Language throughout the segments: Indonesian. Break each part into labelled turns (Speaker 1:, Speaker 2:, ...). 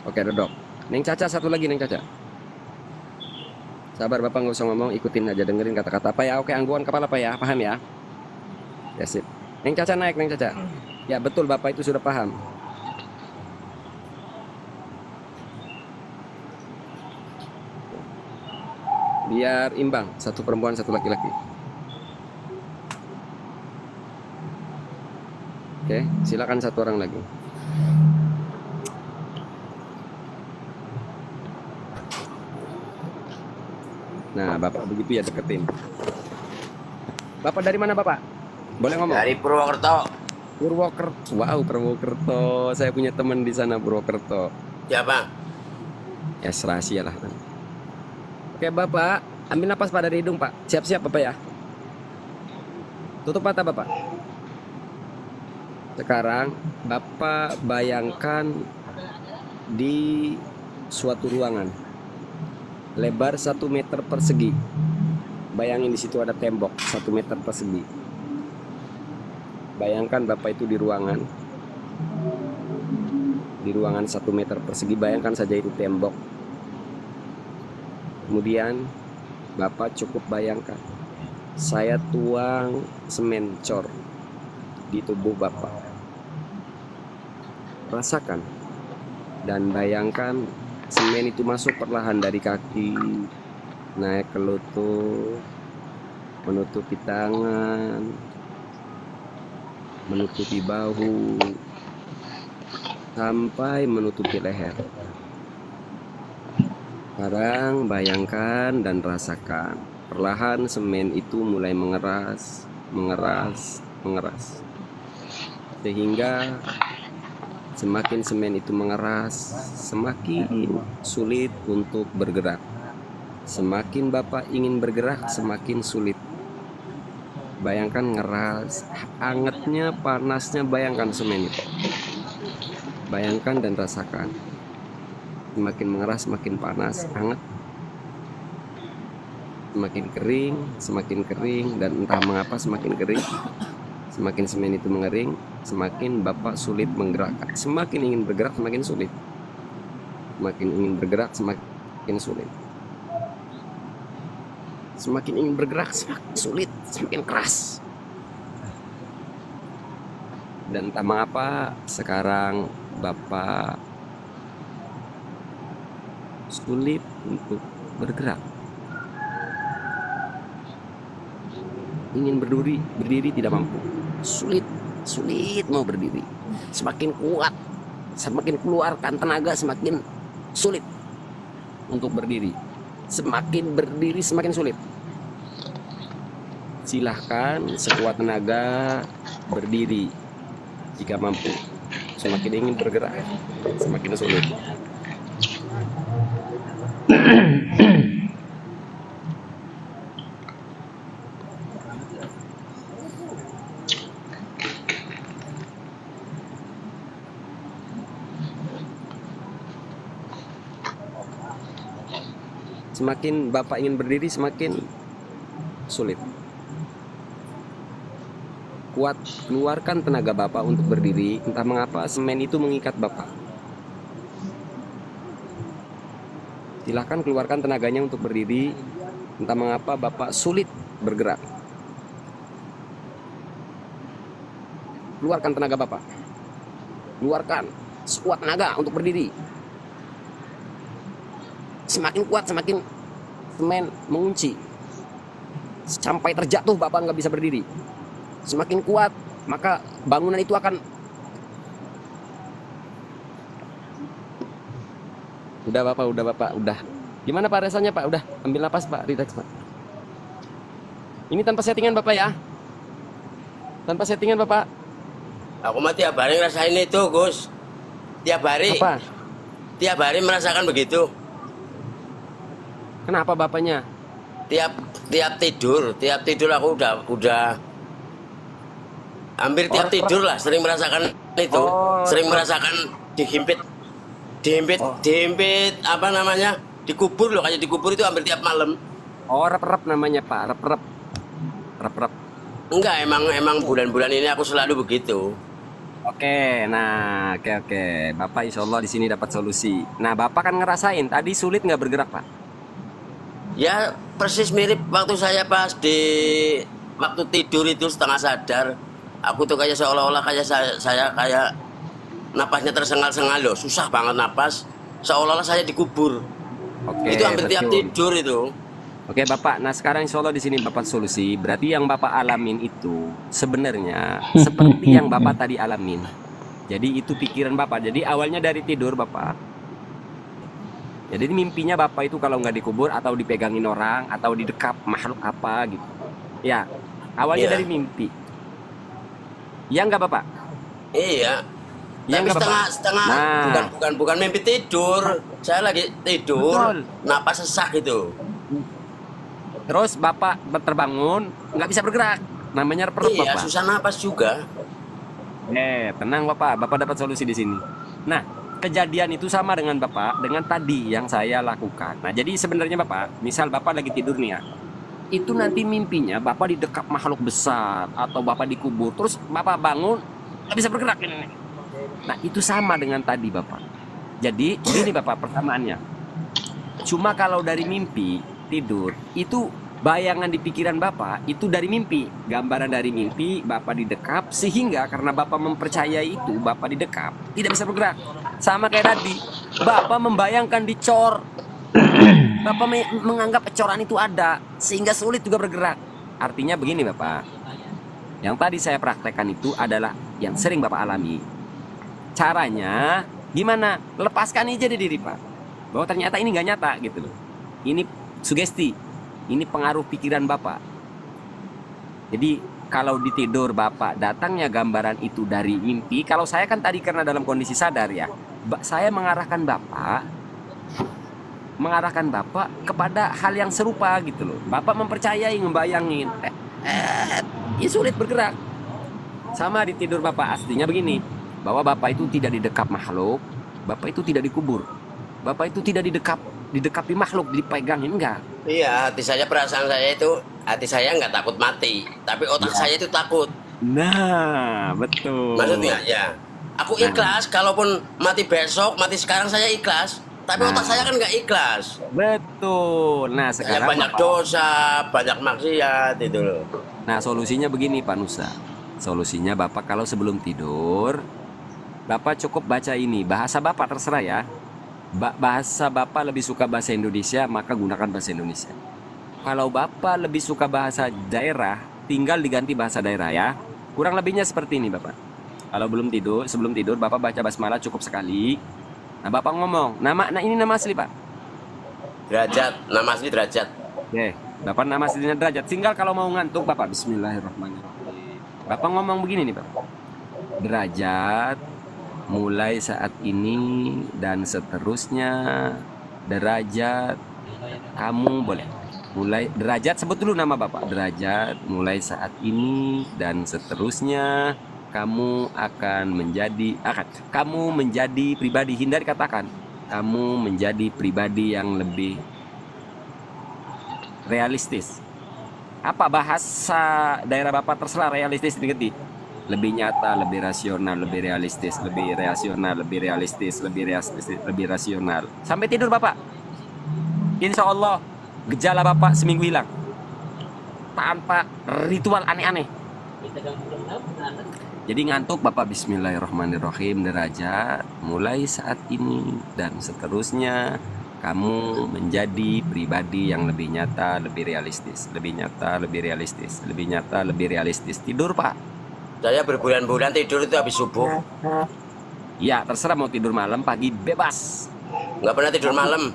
Speaker 1: Oke, dodok. Neng Caca, satu lagi Neng Caca. Sabar Bapak, nggak usah ngomong, ikutin aja, dengerin kata-kata apa ya. Oke, angguan kepala Pak ya, paham ya? Ya sip. Neng Caca naik, Neng Caca. Ya betul, Bapak itu sudah paham. Biar imbang, satu perempuan, satu laki-laki. Oke, silakan satu orang lagi. Nah, Bapak begitu ya, deketin. Bapak dari mana Bapak? Boleh ngomong?
Speaker 2: Dari Purwokerto.
Speaker 1: Purwokerto. Wow, Purwokerto. Saya punya teman di sana, Purwokerto.
Speaker 2: Siapa?
Speaker 1: Ya, rahasia lah. Oke, Bapak, ambil napas Pak dari hidung, Pak. Siap-siap, Bapak ya. Tutup mata, Bapak. Sekarang, Bapak bayangkan di suatu ruangan. Lebar 1 meter persegi. Bayangin di situ ada tembok 1 meter persegi. Bayangkan Bapak itu di ruangan. Di ruangan 1 meter persegi, bayangkan saja itu tembok. Kemudian Bapak cukup bayangkan, saya tuang semen cor di tubuh Bapak. Rasakan dan bayangkan semen itu masuk perlahan dari kaki, naik ke lutut, menutupi tangan, menutupi bahu, sampai menutupi leher. Sekarang bayangkan dan rasakan, perlahan semen itu mulai mengeras, sehingga semakin semen itu mengeras, semakin sulit untuk bergerak. Semakin Bapak ingin bergerak, semakin sulit. Bayangkan ngeras, hangatnya, panasnya, bayangkan semen itu. Bayangkan dan rasakan. Semakin mengeras, semakin panas, hangat. Semakin kering, dan entah mengapa semakin kering. Semakin semen itu mengering, semakin Bapak sulit menggerakkan. Semakin ingin bergerak, semakin sulit. Semakin ingin bergerak, semakin sulit. Semakin ingin bergerak, semakin sulit, semakin keras. Dan entah mengapa sekarang Bapak sulit untuk bergerak. Ingin berdiri tidak mampu. Sulit mau berdiri. Semakin kuat, semakin keluarkan tenaga, semakin sulit untuk berdiri. Semakin berdiri, semakin sulit. Silahkan sekuat tenaga berdiri jika mampu. Semakin ingin bergerak, semakin sulit. Semakin Bapak ingin berdiri, semakin sulit. Kuat, keluarkan tenaga Bapak untuk berdiri. Entah mengapa semen itu mengikat Bapak. Silahkan keluarkan tenaganya untuk berdiri. Entah mengapa Bapak sulit bergerak. Keluarkan tenaga Bapak. Keluarkan sekuat tenaga untuk berdiri. Semakin kuat, semakin semen mengunci. Sampai terjatuh Bapak nggak bisa berdiri. Semakin kuat, maka bangunan itu akan... Udah Bapak, udah. Gimana Pak rasanya Pak? Udah, ambil napas Pak, relax Pak. Ini tanpa settingan Bapak ya? Tanpa settingan Bapak.
Speaker 2: Aku mah tiap hari ngerasain itu, Gus. Tiap hari.
Speaker 1: Apa?
Speaker 2: Tiap hari merasakan begitu.
Speaker 1: Kenapa Bapaknya?
Speaker 2: Tiap tidur aku udah hampir tiap tidur lah sering merasakan itu. Sering merasakan dihimpit apa namanya? Dikubur loh, kayak dikubur itu hampir tiap malam.
Speaker 1: Oh, rep-rep namanya Pak, rep-rep.
Speaker 2: Enggak, emang bulan-bulan ini aku selalu begitu.
Speaker 1: Oke, nah, oke. Bapak insya Allah di sini dapat solusi. Nah, Bapak kan ngerasain tadi sulit nggak bergerak, Pak?
Speaker 2: Ya persis mirip waktu saya pas di waktu tidur itu setengah sadar. Aku tuh kayak seolah-olah kayak saya kayak napasnya tersengal-sengal loh, susah banget napas. Seolah-olah saya dikubur.
Speaker 1: Oke,
Speaker 2: Itu hampir tiap
Speaker 1: betul.
Speaker 2: tidur itu.
Speaker 1: Oke, Bapak. Nah, sekarang insya Allah di sini Bapak solusi. Berarti yang Bapak alamin itu sebenarnya seperti yang Bapak tadi alamin. Jadi itu pikiran Bapak. Jadi awalnya dari tidur Bapak. Jadi mimpinya Bapak itu kalau nggak dikubur atau dipegangin orang atau didekap makhluk apa gitu. Ya, awalnya
Speaker 2: Iya,
Speaker 1: dari mimpi. Ya nggak Bapak?
Speaker 2: iya.
Speaker 1: Ya
Speaker 2: Tapi
Speaker 1: nggak Bapak?
Speaker 2: setengah
Speaker 1: Nah,
Speaker 2: bukan mimpi tidur. Saya lagi tidur,
Speaker 1: betul.
Speaker 2: napas sesak gitu.
Speaker 1: Terus Bapak terbangun, nggak bisa bergerak. Namanya perut
Speaker 2: Iya,
Speaker 1: Bapak.
Speaker 2: susah napas juga.
Speaker 1: Tenang Bapak. Bapak dapat solusi di sini. Nah, kejadian itu sama dengan Bapak, dengan tadi yang saya lakukan. Nah, jadi sebenarnya Bapak, misal Bapak lagi tidur nih ya, itu nanti mimpinya Bapak didekap makhluk besar atau Bapak dikubur. Terus Bapak bangun, nggak bisa bergerak ini. Nah, itu sama dengan tadi Bapak. Jadi, ini Bapak persamaannya. Cuma kalau dari mimpi tidur itu bayangan di pikiran Bapak itu dari mimpi, gambaran dari mimpi Bapak didekap sehingga karena Bapak mempercayai itu Bapak didekap tidak bisa bergerak. Sama kayak tadi, Bapak membayangkan dicor, Bapak menganggap ecoran itu ada sehingga sulit juga bergerak. Artinya begini Bapak, yang tadi saya praktekkan itu adalah yang sering Bapak alami. Caranya gimana? Lepaskan aja di diri Pak, bahwa ternyata ini nggak nyata gitu loh. Ini sugesti, ini pengaruh pikiran Bapak. Jadi kalau di tidur Bapak datangnya gambaran itu dari mimpi, kalau saya kan tadi karena dalam kondisi sadar ya, saya mengarahkan Bapak kepada hal yang serupa gitu loh. Bapak mempercayai, ngebayangin, ya sulit bergerak. Sama di tidur Bapak aslinya begini, bahwa Bapak itu tidak didekap makhluk, Bapak itu tidak dikubur, Bapak itu tidak didekapi makhluk, dipegangin enggak.
Speaker 2: Iya, hati saya perasaan saya itu hati saya nggak takut mati, tapi otak
Speaker 1: Ya.
Speaker 2: saya itu takut.
Speaker 1: Nah, betul.
Speaker 2: Maksudnya ya, aku
Speaker 1: Nah,
Speaker 2: ikhlas kalaupun mati besok, mati sekarang saya ikhlas. Tapi otak saya
Speaker 1: nah,
Speaker 2: kan nggak ikhlas.
Speaker 1: betul. Nah,
Speaker 2: Saya
Speaker 1: sekarang
Speaker 2: banyak
Speaker 1: Bapak.
Speaker 2: dosa, banyak maksiat itu loh.
Speaker 1: Nah, solusinya begini, Pak Nusa. Solusinya Bapak kalau sebelum tidur, Bapak cukup baca ini. Bahasa Bapak terserah ya. Bahasa Bapak lebih suka bahasa Indonesia, maka gunakan bahasa Indonesia. Kalau Bapak lebih suka bahasa daerah, tinggal diganti bahasa daerah ya. Kurang lebihnya seperti ini, Bapak. Kalau sebelum tidur Bapak baca basmalah cukup sekali. Nah, Bapak ngomong, nah ini nama asli, Pak.
Speaker 2: Derajat, nama asli derajat.
Speaker 1: Oke, Bapak nama aslinya derajat. Tinggal kalau mau ngantuk, Bapak Bismillahirrahmanirrahim. Bapak ngomong begini nih, Pak. Derajat mulai saat ini dan seterusnya. Derajat kamu boleh mulai derajat, sebut dulu nama Bapak. Derajat mulai saat ini dan seterusnya kamu menjadi pribadi, hindari katakan kamu menjadi pribadi yang lebih realistis. Apa bahasa daerah Bapak terserah, realistis diganti. Lebih nyata, lebih rasional, lebih realistis, lebih rasional, lebih realistis, lebih realistis, lebih rasional. Sampai tidur Bapak. Insya Allah gejala Bapak seminggu hilang. Tanpa ritual aneh-aneh. Jadi ngantuk Bapak Bismillahirrahmanirrahim, derajat mulai saat ini dan seterusnya kamu menjadi pribadi yang lebih nyata, lebih realistis, lebih nyata, lebih realistis, lebih nyata, lebih realistis. Tidur Pak.
Speaker 2: Saya berbulan-bulan tidur itu habis subuh.
Speaker 1: Ya terserah mau tidur malam, pagi bebas.
Speaker 2: Nggak pernah tidur malam.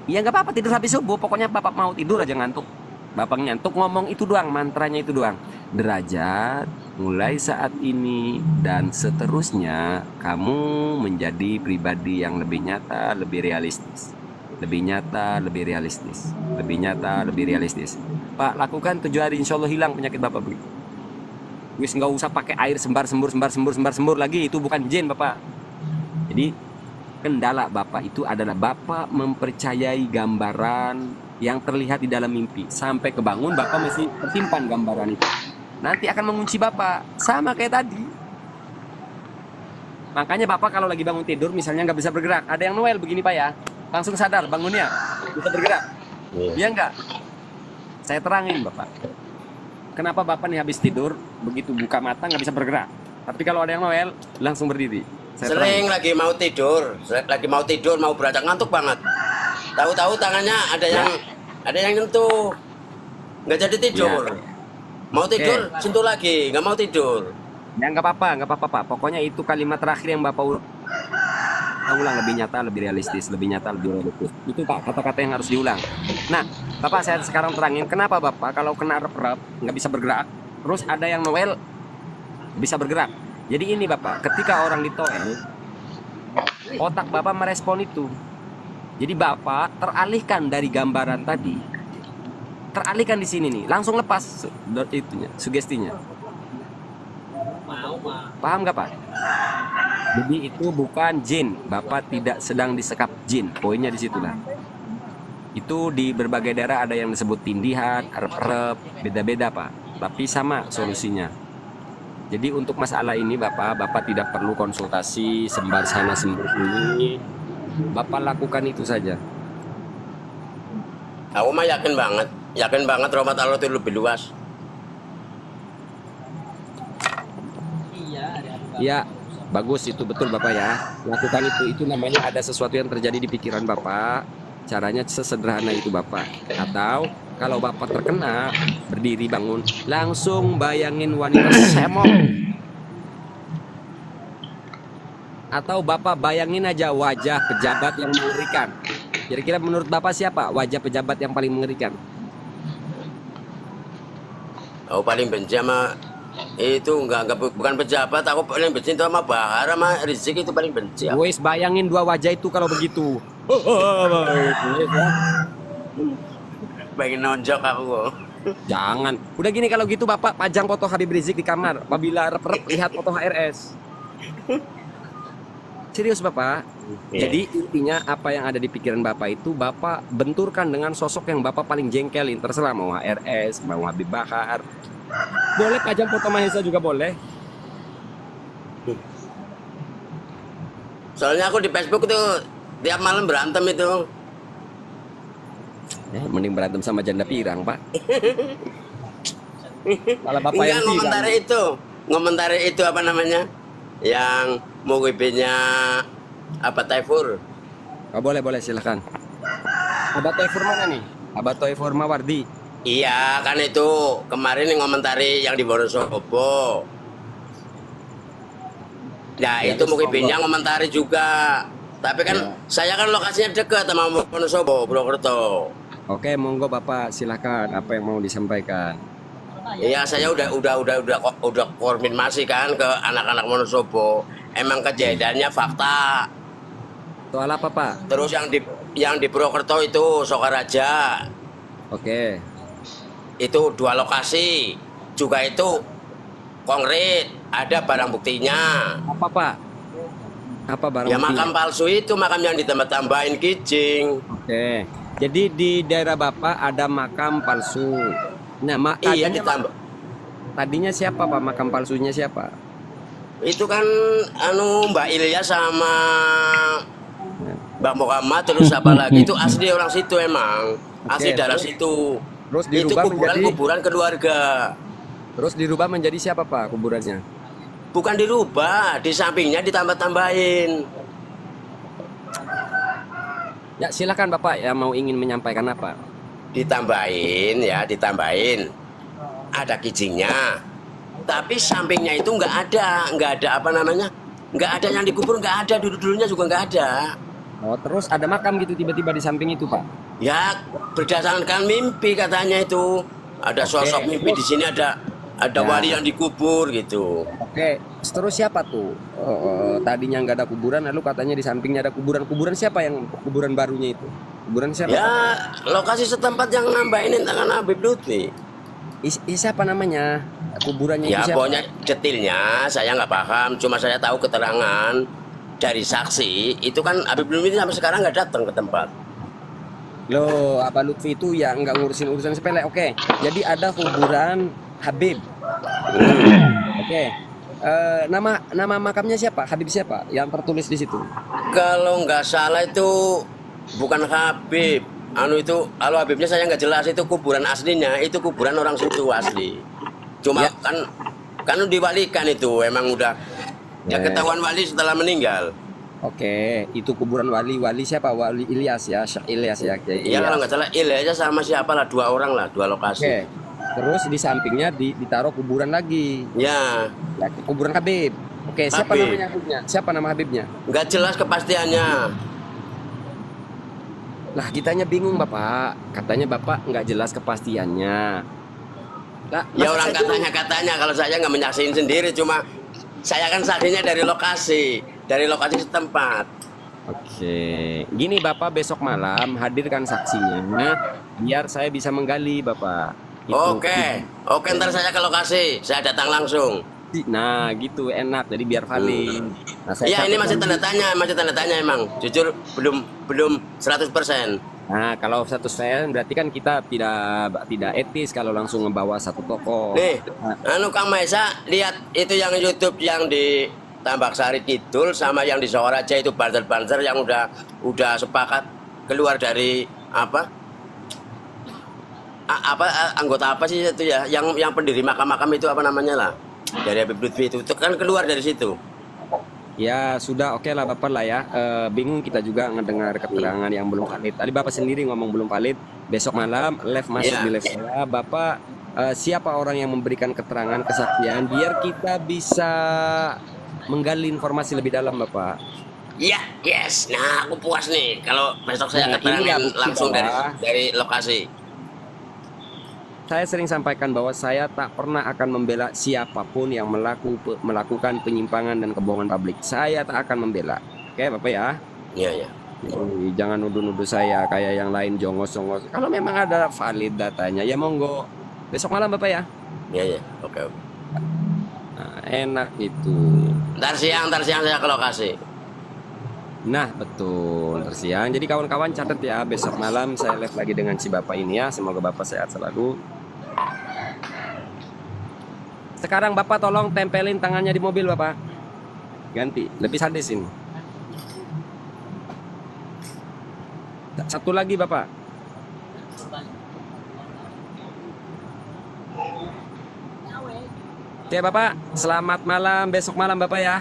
Speaker 1: Ya nggak apa-apa tidur habis subuh, pokoknya Bapak mau tidur aja ngantuk. Bapak ngantuk ngomong itu doang, mantranya itu doang. Derajat mulai saat ini dan seterusnya kamu menjadi pribadi yang lebih nyata, lebih realistis. Lebih nyata, lebih realistis. Lebih nyata, lebih realistis. Pak, lakukan 7 hari insya Allah hilang penyakit Bapak begitu. Wis nggak usah pakai air sembar sembur lagi, itu bukan jin Bapak. Jadi kendala Bapak itu adalah Bapak mempercayai gambaran yang terlihat di dalam mimpi. Sampai kebangun Bapak masih tersimpan gambaran itu. Nanti akan mengunci Bapak. Sama kayak tadi. Makanya Bapak kalau lagi bangun tidur misalnya nggak bisa bergerak, ada yang noel begini Pak ya, langsung sadar bangunnya bisa bergerak. Iya nggak? Saya terangin Bapak. Kenapa Bapak nih habis tidur begitu buka mata nggak bisa bergerak? Tapi kalau ada yang noel langsung berdiri. Saya
Speaker 2: Sering lagi mau tidur, mau beranjak ngantuk banget. Tahu-tahu tangannya ada yang nyentuh, nggak jadi tidur. Mau tidur, sentuh lagi, nggak mau tidur.
Speaker 1: Ya nggak apa-apa Pak. Pokoknya itu kalimat terakhir yang Bapak ulang lebih nyata, lebih realistis, lebih nyata, lebih realistis. Itu Pak kata-kata yang harus diulang. Nah, Bapak saya sekarang terangin kenapa Bapak kalau kena rep-rep nggak bisa bergerak, terus ada yang noel bisa bergerak. Jadi ini Bapak, ketika orang ditoel, otak Bapak merespon itu. Jadi Bapak teralihkan dari gambaran tadi, teralihkan di sini nih, langsung lepas itunya, sugestinya. Paham nggak Pak? Jadi itu bukan jin, Bapak tidak sedang disekap jin, poinnya di situ lah. Itu di berbagai daerah ada yang disebut tindihan, rep-rep, beda-beda Pak, tapi sama solusinya. Jadi untuk masalah ini Bapak tidak perlu konsultasi sembar sana sembar sini, Bapak lakukan itu saja.
Speaker 2: Aku mah yakin banget rahmat Allah itu lebih luas.
Speaker 1: Ya, bagus itu betul Bapak ya. Lakukan itu namanya ada sesuatu yang terjadi di pikiran Bapak. Caranya sesederhana itu Bapak. Atau kalau Bapak terkena, berdiri bangun, langsung bayangin wanita semok. Atau Bapak bayangin aja wajah pejabat yang mengerikan. Kira-kira menurut Bapak siapa wajah pejabat yang paling mengerikan?
Speaker 2: Aku paling benci sama itu bukan pejabat, aku paling benci itu sama Bahar sama Rizik, itu paling benci.
Speaker 1: Wes bayangin dua wajah itu kalau begitu.
Speaker 2: Pengen nonjok aku.
Speaker 1: Jangan. Udah gini kalau gitu Bapak pajang foto Habib Rizik di kamar. Apabila rep-rep lihat foto HRS. Serius Bapak. Jadi intinya apa yang ada di pikiran Bapak itu Bapak benturkan dengan sosok yang Bapak paling jengkelin. Terserah mau HRS, mau Habib Bahar. Boleh pajang foto Mahesa juga boleh.
Speaker 2: Soalnya aku di Facebook itu tiap malam berantem itu.
Speaker 1: Mending berantem sama janda pirang Pak. Malah Bapak
Speaker 2: Enggak,
Speaker 1: yang
Speaker 2: ngomentari itu apa namanya, yang mugibinya apa Taifur.
Speaker 1: Oh, boleh silahkan. Abah Taifur mana nih? Abah Taifur Mawardi.
Speaker 2: Iya kan itu kemarin yang ngomentari yang di Wonosobo. Ya, itu mugibinya ngomentari juga. Tapi kan saya kan lokasinya dekat sama Wonosobo, Purwokerto.
Speaker 1: Oke, monggo Bapak silakan apa yang mau disampaikan.
Speaker 2: Iya, saya udah konfirmasi kan ke anak-anak Wonosobo. Emang kejadiannya fakta.
Speaker 1: Soal apa Pak?
Speaker 2: Terus yang di Purwokerto itu Sokaraja.
Speaker 1: Oke.
Speaker 2: Itu 2 lokasi. Juga itu konkret, ada barang buktinya.
Speaker 1: Apa Pak? Apa barang
Speaker 2: Ya
Speaker 1: buktinya?
Speaker 2: makam palsu itu, makam yang ditambah-tambahin kijing.
Speaker 1: Oke. Jadi di daerah Bapak ada makam palsu. Nah,
Speaker 2: Iya ditambah.
Speaker 1: Tadinya siapa Pak? Makam palsunya siapa?
Speaker 2: Itu kan Mbak Ilya sama Mbak Muhammad, terus apa lagi, itu asli orang situ emang. Asli daerah situ.
Speaker 1: Terus
Speaker 2: Itu
Speaker 1: dirubah
Speaker 2: kuburan keluarga.
Speaker 1: Terus dirubah menjadi siapa Pak kuburannya?
Speaker 2: Bukan dirubah, di sampingnya ditambah-tambahin.
Speaker 1: Ya silakan Bapak ya mau ingin menyampaikan apa?
Speaker 2: Ditambahin. Ada kijingnya. Tapi sampingnya itu nggak ada apa namanya, nggak ada yang dikubur, nggak ada, dulu-dulunya juga nggak ada.
Speaker 1: Oh, terus ada makam gitu tiba-tiba di samping itu Pak?
Speaker 2: Ya berdasarkan mimpi katanya itu, ada sosok mimpi di sini, ada wali yang dikubur gitu.
Speaker 1: Oke, terus siapa tuh? Tadinya nggak ada kuburan, lalu katanya di sampingnya ada kuburan. Kuburan siapa yang kuburan barunya itu? Kuburan siapa?
Speaker 2: Ya lokasi setempat yang nambahin tangan Habib Lutfi.
Speaker 1: Siapa namanya? Kuburannya
Speaker 2: Ya
Speaker 1: itu siapa?
Speaker 2: pokoknya detailnya saya nggak paham, cuma saya tahu keterangan dari saksi itu kan Habib Lutfi sampai sekarang nggak datang ke tempat.
Speaker 1: Loh, Abah Lutfi itu ya nggak ngurusin urusan sepele. Oke, jadi ada kuburan Habib. Oke, Nama makamnya siapa? Habib siapa? Yang tertulis di situ.
Speaker 2: Kalau nggak salah itu bukan Habib. Anu itu, kalau Habibnya saya nggak jelas, itu kuburan aslinya, itu kuburan orang situ asli. Cuma
Speaker 1: Ya.
Speaker 2: kan diwalikan itu, emang udah ya
Speaker 1: Ya.
Speaker 2: ketahuan wali setelah meninggal.
Speaker 1: Oke, itu kuburan wali. Wali siapa? Wali Ilyas ya, Syekh Ilyas ya. Kiai
Speaker 2: Ya kalau
Speaker 1: Ilyas.
Speaker 2: nggak salah Ile aja sama siapa lah, 2 orang lah, 2 lokasi.
Speaker 1: Oke. Terus di sampingnya ditaruh kuburan lagi.
Speaker 2: Ya,
Speaker 1: Ya, kuburan Habib. Oke, siapa
Speaker 2: Habib.
Speaker 1: namanya Habibnya? Siapa nama Habibnya?
Speaker 2: nggak jelas kepastiannya.
Speaker 1: Lah, kitanya bingung, Bapak. Katanya Bapak nggak jelas kepastiannya. Lah,
Speaker 2: Ya
Speaker 1: masa
Speaker 2: orang
Speaker 1: saya bingung?
Speaker 2: katanya kalau saya nggak menyaksikan sendiri, cuma saya kan saksinya dari lokasi setempat.
Speaker 1: Oke, gini Bapak, besok malam hadirkan saksinya biar saya bisa menggali Bapak. Itu.
Speaker 2: Oke, ntar saya ke lokasi, saya datang langsung.
Speaker 1: Nah, gitu enak. Jadi biar valid. Nah, saya
Speaker 2: Iya, ini masih
Speaker 1: catat
Speaker 2: tanda tanya emang. Jujur belum 100%.
Speaker 1: Nah, kalau satu sen berarti kan kita tidak etis kalau langsung ngebawa satu toko.
Speaker 2: Nih,
Speaker 1: Nah,
Speaker 2: anu Kang Maesa, lihat itu yang YouTube yang di Tambak Sari Kidul sama yang di Soraja itu banser-banser yang udah sepakat keluar dari apa? Anggota apa sih itu ya? Yang pendiri makam-makam itu apa namanya lah? Dari Habib Lutfi itu kan keluar dari situ.
Speaker 1: ya sudah, oke lah Bapak lah ya. Bingung kita juga ngedengar keterangan yang belum valid. Tadi Bapak sendiri ngomong belum valid. Besok malam live masuk
Speaker 2: Iya.
Speaker 1: di live saya. Bapak siapa orang yang memberikan keterangan kesaksian biar kita bisa menggali informasi lebih dalam Bapak.
Speaker 2: Iya, yes. Nah, aku puas nih kalau besok saya
Speaker 1: Nah, ini ya
Speaker 2: keterangan
Speaker 1: bukti
Speaker 2: langsung
Speaker 1: bahwa
Speaker 2: dari lokasi.
Speaker 1: saya sering sampaikan bahwa saya tak pernah akan membela siapapun yang melakukan penyimpangan dan kebohongan publik. Saya tak akan membela. Oke, Bapak ya.
Speaker 2: Iya, iya.
Speaker 1: Jangan nuduh-nuduh saya kayak yang lain jongos-jongos. Kalau memang ada valid datanya, ya monggo. Besok malam Bapak ya.
Speaker 2: Iya, iya. Oke.
Speaker 1: Nah, enak itu.
Speaker 2: Ntar siang saya ke lokasi.
Speaker 1: Nah, betul. Tersiang. Jadi kawan-kawan catat ya, besok malam saya live lagi dengan si Bapak ini ya. Semoga Bapak sehat selalu. Sekarang Bapak tolong tempelin tangannya di mobil Bapak. Ganti, lebih sadis ini. Satu lagi Bapak. Oke Bapak, selamat malam. Besok malam Bapak ya.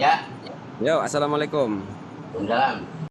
Speaker 2: Ya.
Speaker 1: Yo, assalamualaikum.
Speaker 2: Waalaikumsalam.